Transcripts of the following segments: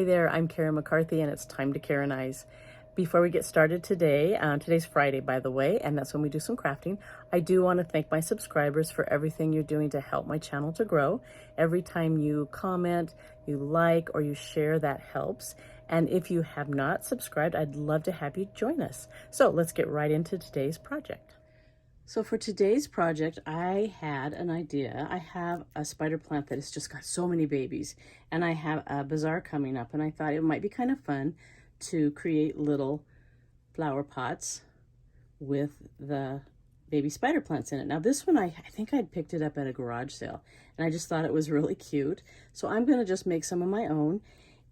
Hi there, I'm Karen McCarthy and it's time to Karen-ize. Before we get started today, today's Friday by the way, and that's when we do some crafting. I do want to thank my subscribers for everything you're doing to help my channel to grow. Every time you comment, you like, or you share, that helps. And if you have not subscribed, I'd love to have you join us. So let's get right into today's project. So for today's project, I had an idea. I have a spider plant that has just got so many babies, and I have a bazaar coming up, and I thought it might be kind of fun to create little flower pots with the baby spider plants in it. Now this one, I think I'd picked it up at a garage sale, and I just thought it was really cute. So I'm gonna just make some of my own,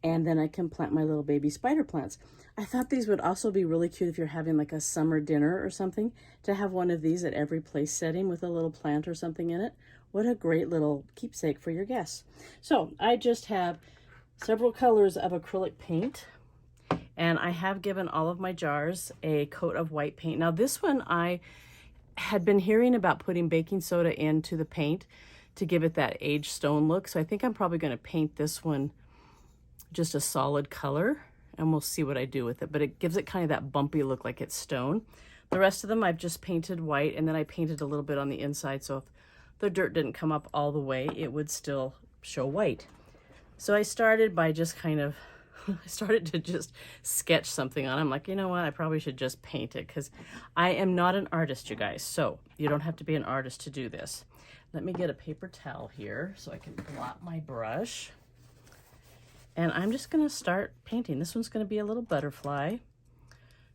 and then I can plant my little baby spider plants. I thought these would also be really cute if you're having like a summer dinner or something, to have one of these at every place setting with a little plant or something in it. What a great little keepsake for your guests. So I just have several colors of acrylic paint, and I have given all of my jars a coat of white paint. Now this one, I had been hearing about putting baking soda into the paint to give it that aged stone look. So I think I'm probably going to paint this one just a solid color, and we'll see what I do with it, but it gives it kind of that bumpy look like it's stone. The rest of them I've just painted white, and then I painted a little bit on the inside, so if the dirt didn't come up all the way, it would still show white. So I started by just kind of, I started to just sketch something on. I'm like, you know what, I probably should just paint it, because I am not an artist, you guys, so you don't have to be an artist to do this. Let me get a paper towel here so I can blot my brush. And I'm just going to start painting. This one's going to be a little butterfly.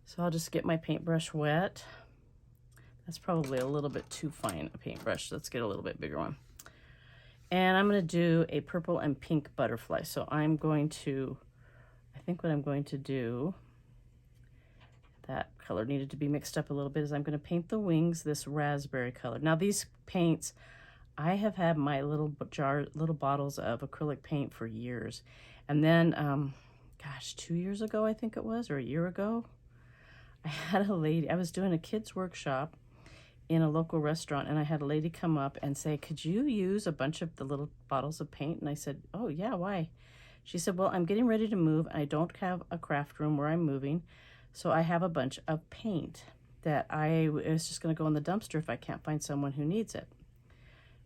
So I'll just get my paintbrush wet. That's probably a little bit too fine a paintbrush. Let's get a little bit bigger one. And I'm going to do a purple and pink butterfly. So I'm going to, I think what I'm going to do, that color needed to be mixed up a little bit, is I'm going to paint the wings this raspberry color. Now these paints, I have had my little bottles of acrylic paint for years. And then, gosh, 2 years ago, I think it was, or a year ago, I had a lady, I was doing a kids workshop in a local restaurant, and I had a lady come up and say, could you use a bunch of the little bottles of paint? And I said, oh yeah, why? She said, well, I'm getting ready to move, and I don't have a craft room where I'm moving, so I have a bunch of paint that I was just gonna go in the dumpster if I can't find someone who needs it.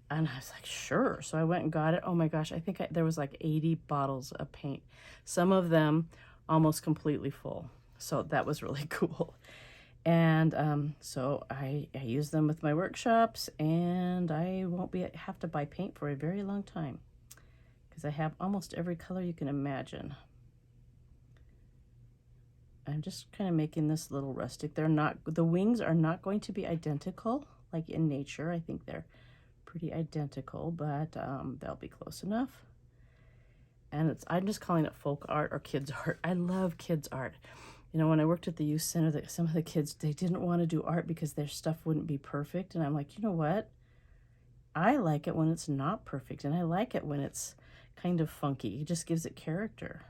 And I was like, sure. So I went and got it. Oh my gosh, I think there was like 80 bottles of paint. Some of them almost completely full. So that was really cool. And so I use them with my workshops, and I won't have to buy paint for a very long time, because I have almost every color you can imagine. I'm just kind of making this little rustic. The wings are not going to be identical like in nature. I think they're pretty identical, but they'll be close enough. And I'm just calling it folk art or kids art. I love kids art. You know, when I worked at the youth center, some of the kids, they didn't want to do art because their stuff wouldn't be perfect. And I'm like, you know what? I like it when it's not perfect, and I like it when it's kind of funky. It just gives it character.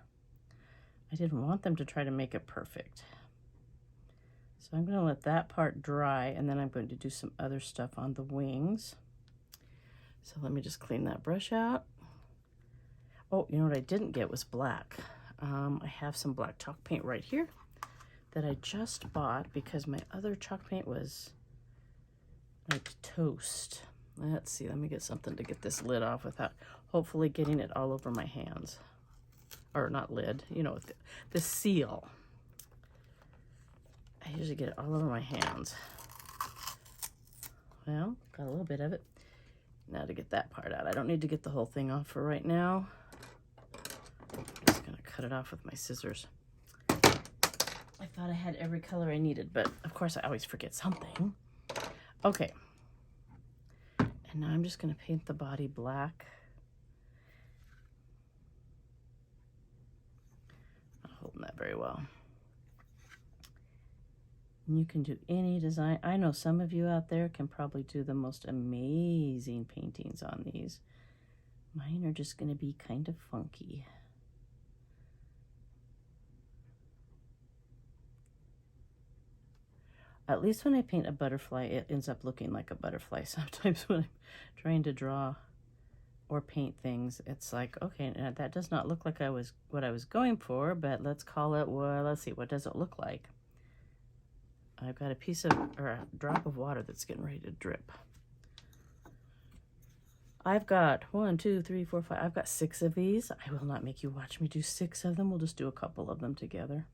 I didn't want them to try to make it perfect. So I'm going to let that part dry, and then I'm going to do some other stuff on the wings. So let me just clean that brush out. Oh, you know what I didn't get was black. I have some black chalk paint right here that I just bought because my other chalk paint was like toast. Let's see, let me get something to get this lid off without hopefully getting it all over my hands. Or not lid, you know, the seal. I usually get it all over my hands. Well, got a little bit of it. Now to get that part out. I don't need to get the whole thing off for right now. I'm just gonna cut it off with my scissors. I thought I had every color I needed, but of course I always forget something. Okay. And now I'm just gonna paint the body black. Not holding that very well. And you can do any design. I know some of you out there can probably do the most amazing paintings on these. Mine are just going to be kind of funky. At least when I paint a butterfly, it ends up looking like a butterfly. Sometimes when I'm trying to draw or paint things, it's like, okay, now that does not look like what I was going for, but let's call it, well, let's see, what does it look like? I've got a drop of water that's getting ready to drip. I've got 1, 2, 3, 4, 5. I've got 6 of these. I will not make you watch me do 6 of them. We'll just do a couple of them together.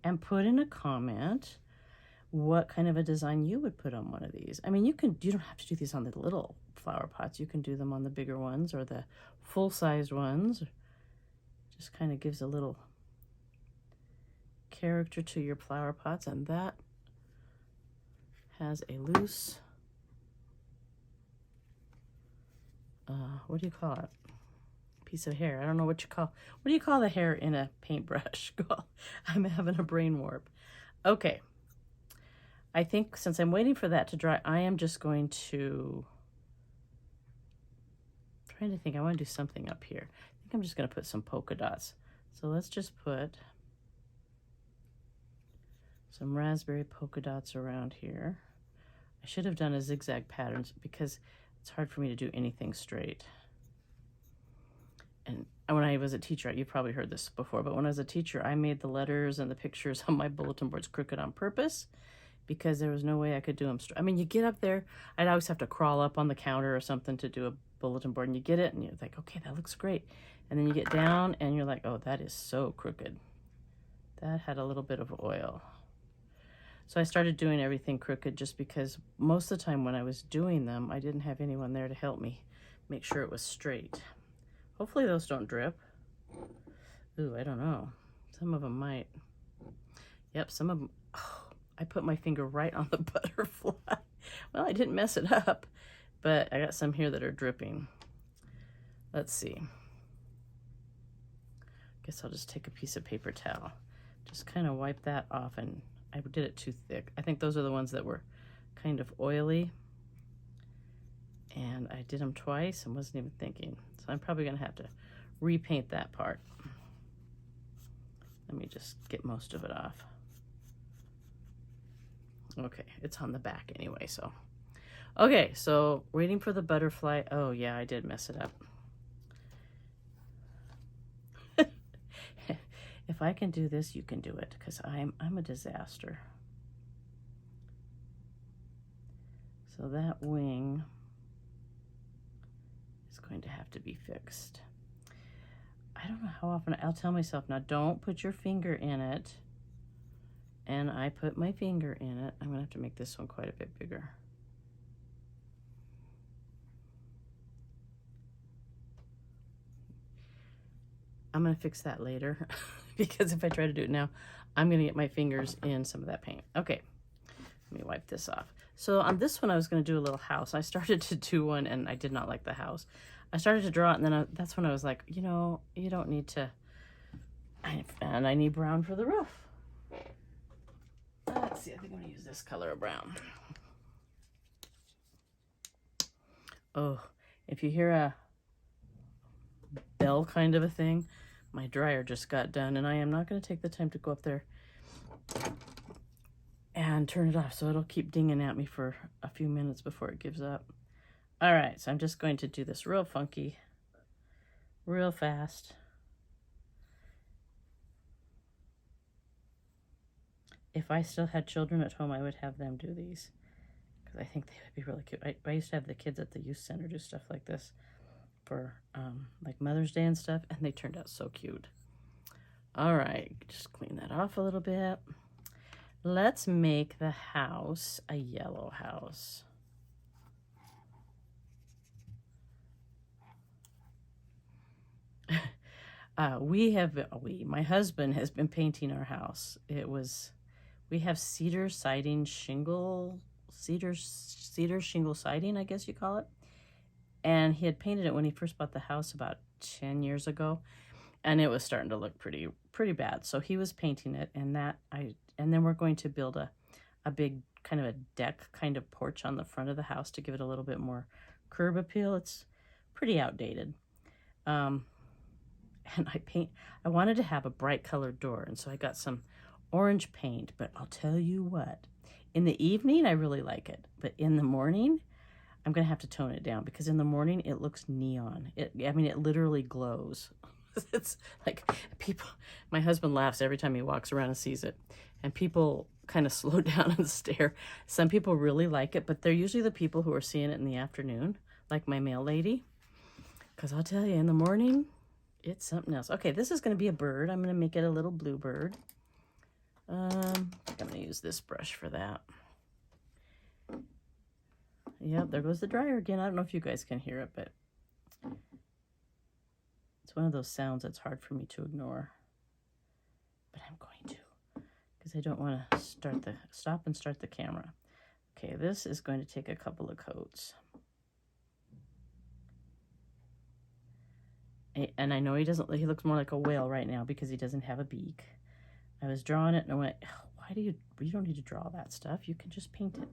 And put in a comment what kind of a design you would put on one of these. I mean, you don't have to do these on the little flower pots. You can do them on the bigger ones or the full-sized ones. Just kind of gives a little character to your flower pots. And that has a loose, what do you call it? Piece of hair. I don't know what do you call the hair in a paintbrush? I'm having a brain warp. Okay. I think since I'm waiting for that to dry, I am just going to, trying to think, I want to do something up here. I think I'm just going to put some polka dots. So let's just put some raspberry polka dots around here. I should have done a zigzag pattern because it's hard for me to do anything straight. And when I was a teacher, you've probably heard this before, but when I was a teacher, I made the letters and the pictures on my bulletin boards crooked on purpose because there was no way I could do them straight. I mean, you get up there, I'd always have to crawl up on the counter or something to do a bulletin board, and you get it, and you're like, okay, that looks great. And then you get down, and you're like, oh, that is so crooked. That had a little bit of oil. So I started doing everything crooked just because most of the time when I was doing them, I didn't have anyone there to help me make sure it was straight. Hopefully those don't drip. Ooh, I don't know. Some of them might. Yep, some of them. Oh, I put my finger right on the butterfly. Well, I didn't mess it up, but I got some here that are dripping. Let's see. Guess I'll just take a piece of paper towel. Just kind of wipe that off, and I did it too thick. I think those are the ones that were kind of oily. And I did them twice and wasn't even thinking. So I'm probably gonna have to repaint that part. Let me just get most of it off. Okay, it's on the back anyway, so. Okay, so waiting for the butterfly. Oh yeah, I did mess it up. If I can do this, you can do it, because I'm a disaster. So that wing is going to have to be fixed. I don't know how often I'll tell myself, now don't put your finger in it. And I put my finger in it. I'm gonna have to make this one quite a bit bigger. I'm gonna fix that later because if I try to do it now, I'm gonna get my fingers in some of that paint. Okay, let me wipe this off. So on this one, I was gonna do a little house. I started to do one and I did not like the house. I started to draw it, and then that's when I was like, you know, you don't need to, and I need brown for the roof. Let's see, I think I'm gonna use this color of brown. Oh, if you hear a bell kind of a thing, my dryer just got done, and I am not going to take the time to go up there and turn it off, so it'll keep dinging at me for a few minutes before it gives up. All right, so I'm just going to do this real funky, real fast. If I still had children at home, I would have them do these, because I think they would be really cute. I used to have the kids at the youth center do stuff like this for like Mother's Day and stuff, and they turned out so cute. All right, just clean that off a little bit. Let's make the house a yellow house. My husband has been painting our house. We have cedar siding shingle, cedar shingle siding, I guess you call it. And he had painted it when he first bought the house about 10 years ago, and it was starting to look pretty bad. So he was painting it, and then we're going to build a big kind of a deck kind of porch on the front of the house to give it a little bit more curb appeal. It's pretty outdated. And I wanted to have a bright colored door, and so I got some orange paint, but I'll tell you what, in the evening I really like it, but in the morning I'm going to have to tone it down because in the morning it looks neon. I mean, it literally glows. It's like people, my husband laughs every time he walks around and sees it. And people kind of slow down and stare. Some people really like it, but they're usually the people who are seeing it in the afternoon, like my mail lady. Because I'll tell you, in the morning, it's something else. Okay, this is going to be a bird. I'm going to make it a little blue bird. I'm going to use this brush for that. Yep, there goes the dryer again. I don't know if you guys can hear it, but it's one of those sounds that's hard for me to ignore. But I'm going to, because I don't want to stop and start the camera. Okay, this is going to take a couple of coats. And I know he looks more like a whale right now because he doesn't have a beak. I was drawing it and I went, oh, why do you don't need to draw that stuff. You can just paint it.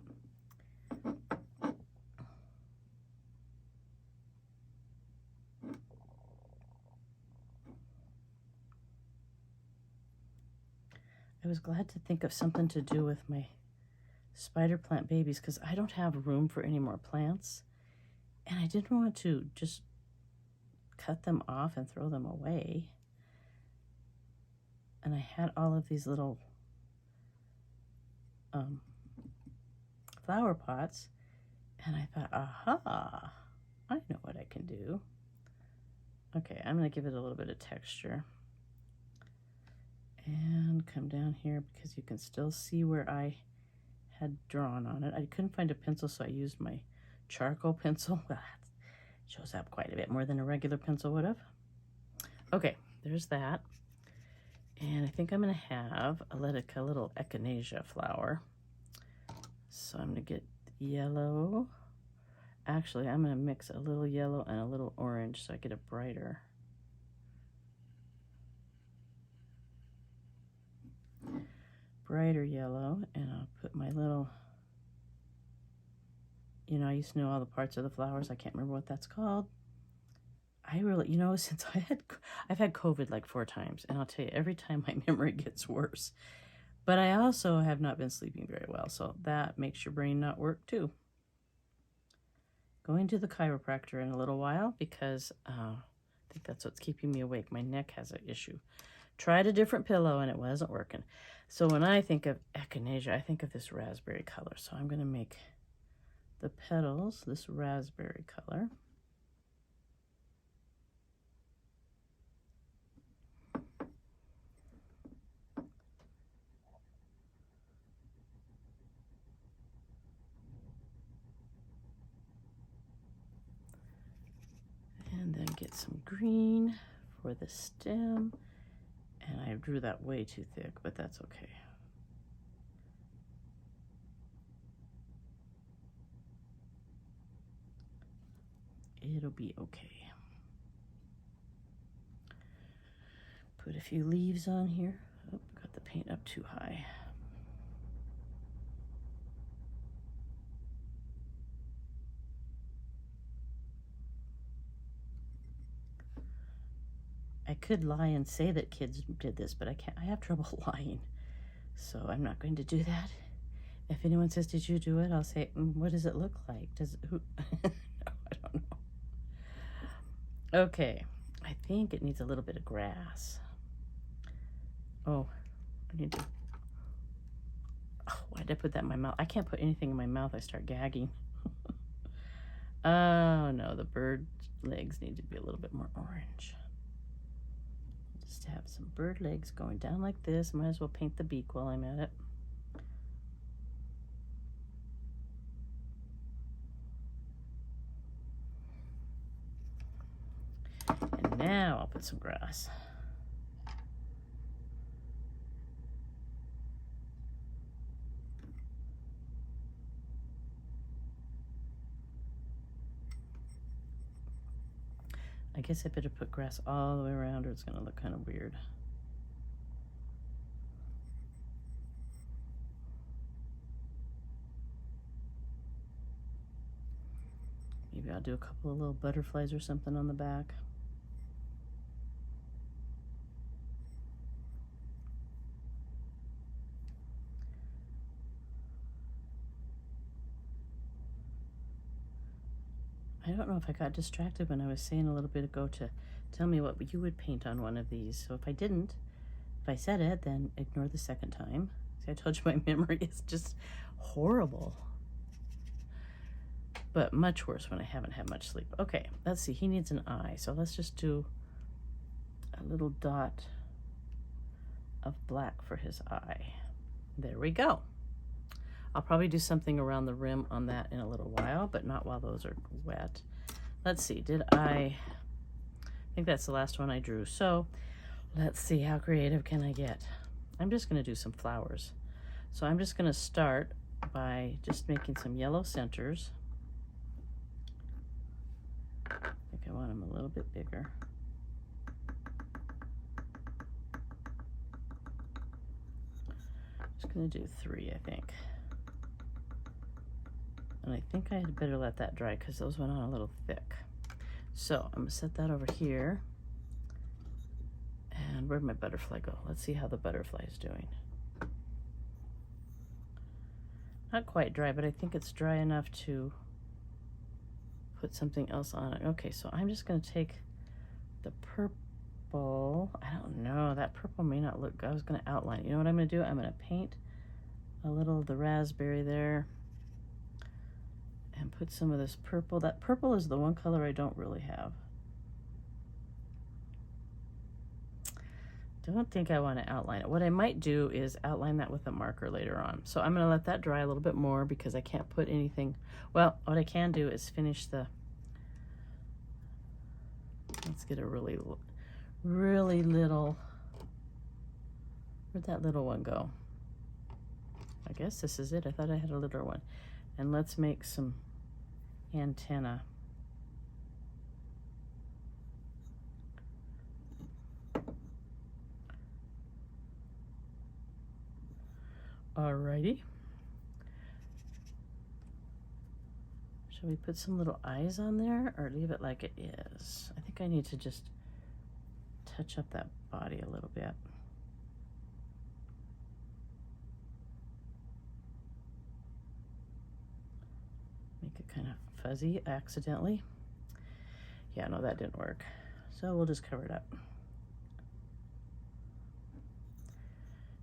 I was glad to think of something to do with my spider plant babies because I don't have room for any more plants. And I didn't want to just cut them off and throw them away. And I had all of these little flower pots. And I thought, aha, I know what I can do. Okay, I'm going to give it a little bit of texture. And come down here because you can still see where I had drawn on it. I couldn't find a pencil, so I used my charcoal pencil. Well, that shows up quite a bit more than a regular pencil would have. Okay, there's that. And I think I'm going to have a little echinacea flower. So I'm going to get yellow. Actually, I'm going to mix a little yellow and a little orange so I get a brighter. Brighter yellow, and I'll put my little, I used to know all the parts of the flowers. I can't remember what that's called. I really, since I've had COVID like 4 times, and I'll tell you, every time my memory gets worse. But I also have not been sleeping very well, so that makes your brain not work too. Going to the chiropractor in a little while because I think that's what's keeping me awake. My neck has an issue. Tried a different pillow and it wasn't working. So when I think of echinacea, I think of this raspberry color. So I'm going to make the petals this raspberry color. And then get some green for the stem. And I drew that way too thick, but that's okay. It'll be okay. Put a few leaves on here. Oh, got the paint up too high. I could lie and say that kids did this, but I can't. I have trouble lying, so I'm not going to do that. If anyone says, "Did you do it?" I'll say, "What does it look like? Does it, who?" No, I don't know. Okay, I think it needs a little bit of grass. Oh, I need to. Oh, why did I put that in my mouth? I can't put anything in my mouth. I start gagging. Oh no, the bird legs need to be a little bit more orange. Just have some bird legs going down like this. Might as well paint the beak while I'm at it. And now I'll put some grass. I guess I better put grass all the way around or it's going to look kind of weird. Maybe I'll do a couple of little butterflies or something on the back. I don't know if I got distracted when I was saying a little bit ago to tell me what you would paint on one of these. So if I didn't, if I said it, then ignore the second time. See, I told you my memory is just horrible. But much worse when I haven't had much sleep. Okay, let's see. He needs an eye. So let's just do a little dot of black for his eye. There we go. I'll probably do something around the rim on that in a little while, but not while those are wet. Let's see, I think that's the last one I drew. So let's see, how creative can I get? I'm just gonna do some flowers. So I'm just gonna start by just making some yellow centers. I think I want them a little bit bigger. Just gonna do 3, I think. And I think I had better let that dry because those went on a little thick. So I'm gonna set that over here. And where'd my butterfly go? Let's see how the butterfly is doing. Not quite dry, but I think it's dry enough to put something else on it. Okay, so I'm just gonna take the purple. I don't know, that purple may not look good. I was gonna outline it. You know what I'm gonna do? I'm gonna paint a little of the raspberry there and put some of this purple. That purple is the one color I don't really have. Don't think I want to outline it. What I might do is outline that with a marker later on. So I'm going to let that dry a little bit more because I can't put anything. Well, what I can do is finish the, let's get a really little, where'd that little one go? I guess this is it. I thought I had a littler one. And let's make some antenna. Alrighty. Shall we put some little eyes on there or leave it like it is? I think I need to just touch up that body a little bit. Make it kind of fuzzy accidentally. Yeah, no, that didn't work. So we'll just cover it up.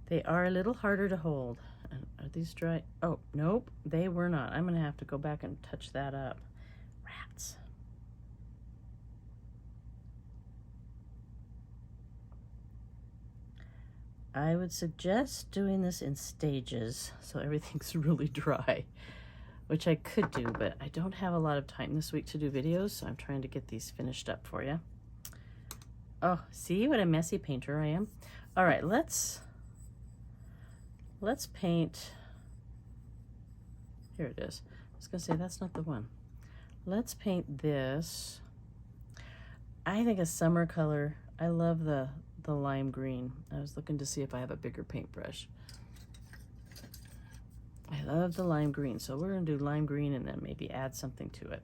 They are a little harder to hold. And are these dry? Oh, nope, they were not. I'm gonna have to go back and touch that up. Rats. I would suggest doing this in stages so everything's really dry, which I could do, but I don't have a lot of time this week to do videos, so I'm trying to get these finished up for you. Oh, see what a messy painter I am? All right, let's paint, here it is. I was gonna say, that's not the one. Let's paint this. I think a summer color, I love the lime green. I was looking to see if I have a bigger paintbrush. I love the lime green, so we're gonna do lime green and then maybe add something to it.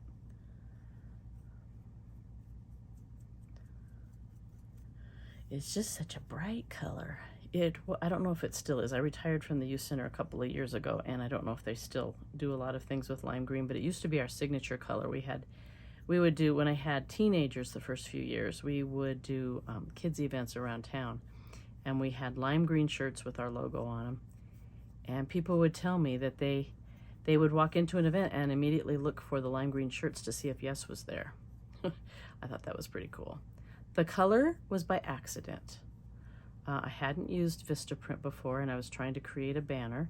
It's just such a bright color. Well, I don't know if it still is. I retired from the youth center a couple of years ago, and I don't know if they still do a lot of things with lime green, but it used to be our signature color. We would do, when I had teenagers the first few years, we would do kids events around town, and we had lime green shirts with our logo on them, and people would tell me that they would walk into an event and immediately look for the lime green shirts to see if Yes was there. I thought that was pretty cool. The color was by accident. I hadn't used Vistaprint before, and I was trying to create a banner,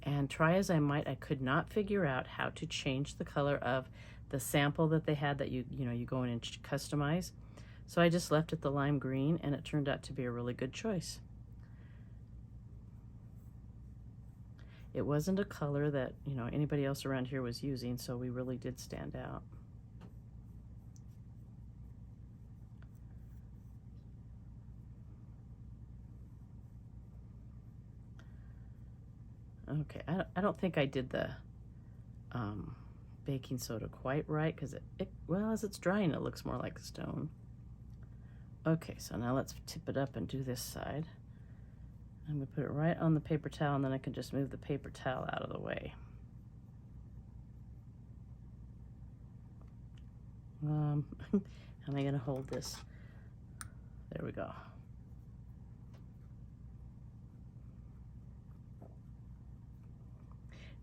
and try as I might, I could not figure out how to change the color of the sample that they had that you go in and customize. So I just left it the lime green, and it turned out to be a really good choice. It wasn't a color that anybody else around here was using, so we really did stand out. Okay, I don't think I did the baking soda quite right because well, as it's drying, it looks more like stone. Okay, so now let's tip it up and do this side. I'm gonna put it right on the paper towel, and then I can just move the paper towel out of the way. How am I going to hold this? There we go.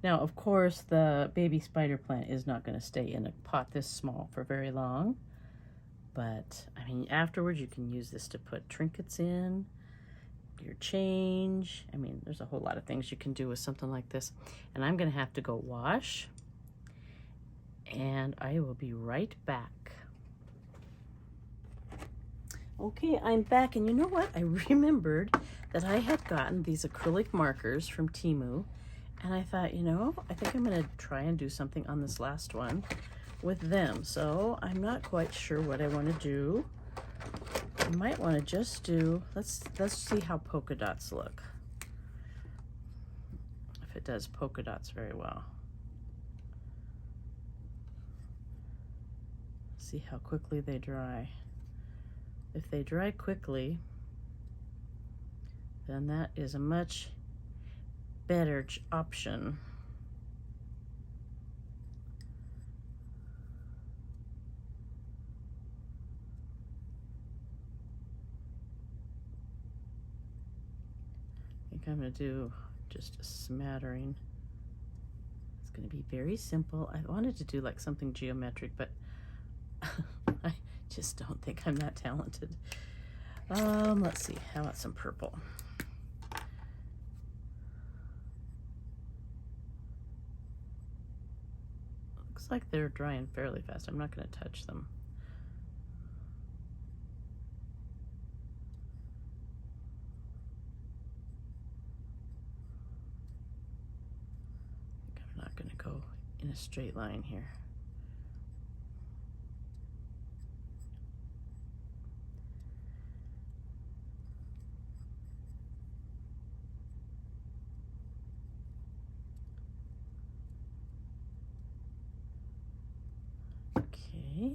Now, of course, the baby spider plant is not going to stay in a pot this small for very long. But, I mean, afterwards you can use this to put trinkets in, your change. I mean, there's a whole lot of things you can do with something like this. And I'm going to have to go wash. And I will be right back. Okay, I'm back. And you know what? I remembered that I had gotten these acrylic markers from Temu. And I thought, you know, I think I'm going to try and do something on this last one with them. So I'm not quite sure what I want to do. I might want to just do, let's see how polka dots look. If it does polka dots very well. See how quickly they dry. If they dry quickly, then that is a much better option. I think I'm going to do just a smattering. It's going to be very simple. I wanted to do like something geometric, but I just don't think I'm that talented. Let's see. How about some purple? Looks like they're drying fairly fast. I'm not going to touch them. I think I'm not going to go in a straight line here. Okay.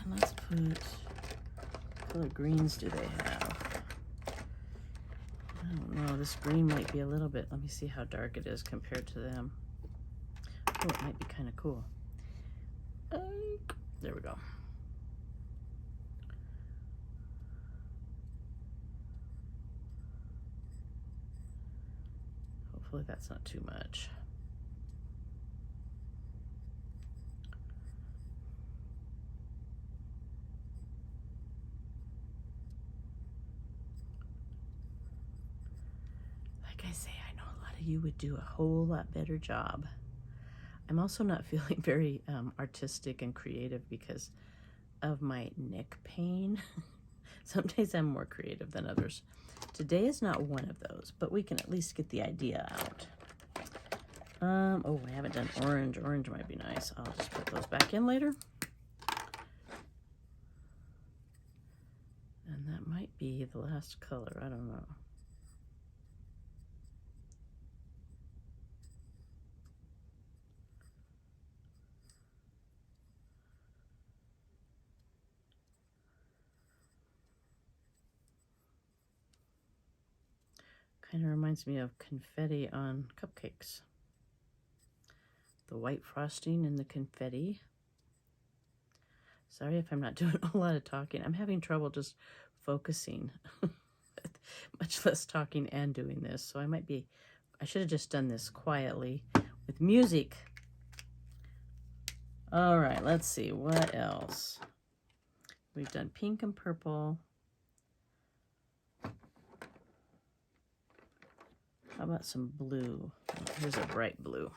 And let's put, what color greens do they have? I don't know, this green might be a little bit, let me see how dark it is compared to them. Oh, it might be kind of cool. There we go. Hopefully that's not too much. Like I say, I know a lot of you would do a whole lot better job. I'm also not feeling very artistic and creative because of my neck pain. Some days I'm more creative than others. Today is not one of those, but we can at least get the idea out. Oh, I haven't done orange. Orange might be nice. I'll just put those back in later. And that might be the last color. I don't know. Kind of reminds me of confetti on cupcakes. The white frosting and the confetti. Sorry if I'm not doing a lot of talking. I'm having trouble just focusing, much less talking and doing this. So I should have just done this quietly with music. All right, let's see, what else? We've done pink and purple. How about some blue? Oh, here's a bright blue.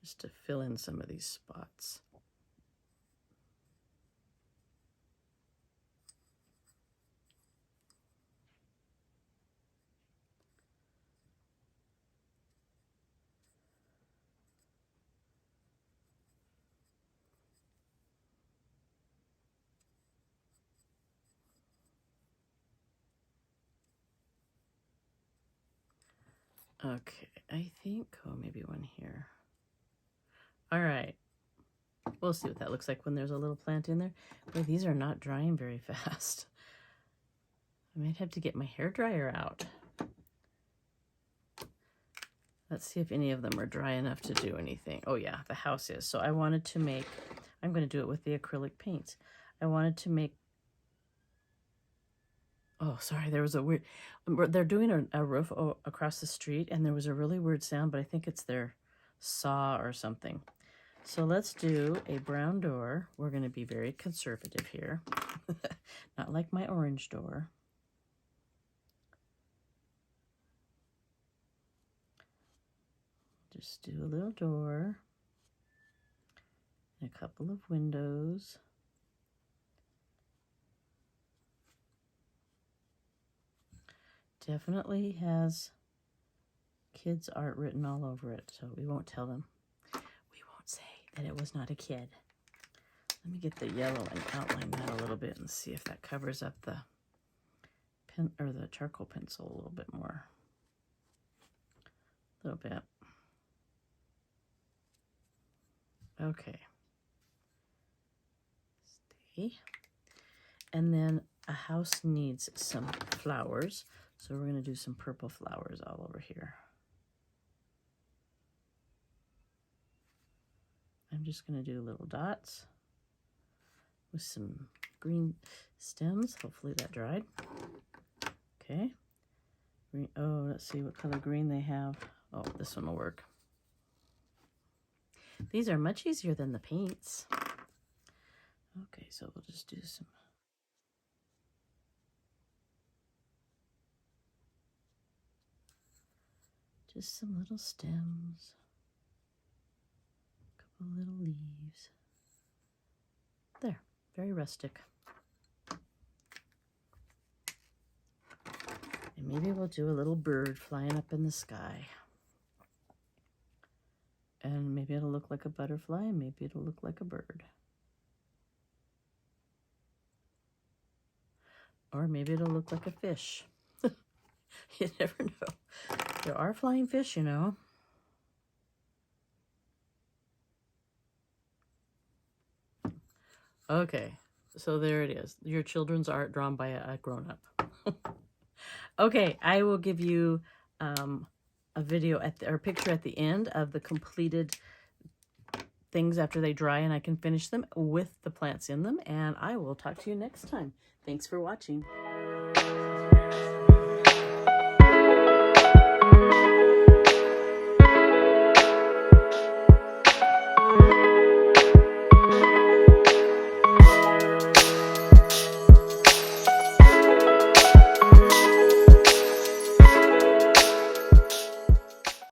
Just to fill in some of these spots. Okay, I think, oh, maybe one here. All right, we'll see what that looks like when there's a little plant in there. Boy, these are not drying very fast. I might have to get my hairdryer out. Let's see if any of them are dry enough to do anything. Oh yeah, the house is. So I wanted to make, I'm going to do it with the acrylic paints. I wanted to make, oh, sorry, there was a weird, they're doing a roof across the street, and there was a really weird sound, but I think it's their saw or something. So let's do a brown door. We're going to be very conservative here. Not like my orange door. Just do a little door and a couple of windows. Definitely has kids' art written all over it, so we won't tell them. We won't say that it was not a kid. Let me get the yellow and outline that a little bit and see if that covers up the pen or the charcoal pencil a little bit more. A little bit. Okay. Stay. And then a house needs some flowers, so we're going to do some purple flowers all over here. I'm just going to do little dots with some green stems. Hopefully that dried. Okay. Green, oh, let's see what color green they have. Oh, this one will work. These are much easier than the paints. Okay, so we'll just do some. Just some little stems. A couple little leaves. There, very rustic. And maybe we'll do a little bird flying up in the sky. And maybe it'll look like a butterfly, and maybe it'll look like a bird. Or maybe it'll look like a fish. You never know. There are flying fish, you know. Okay, so there it is. Your children's art drawn by a grown-up. Okay, I will give you a video or picture at the end of the completed things after they dry, and I can finish them with the plants in them, and I will talk to you next time. Thanks for watching.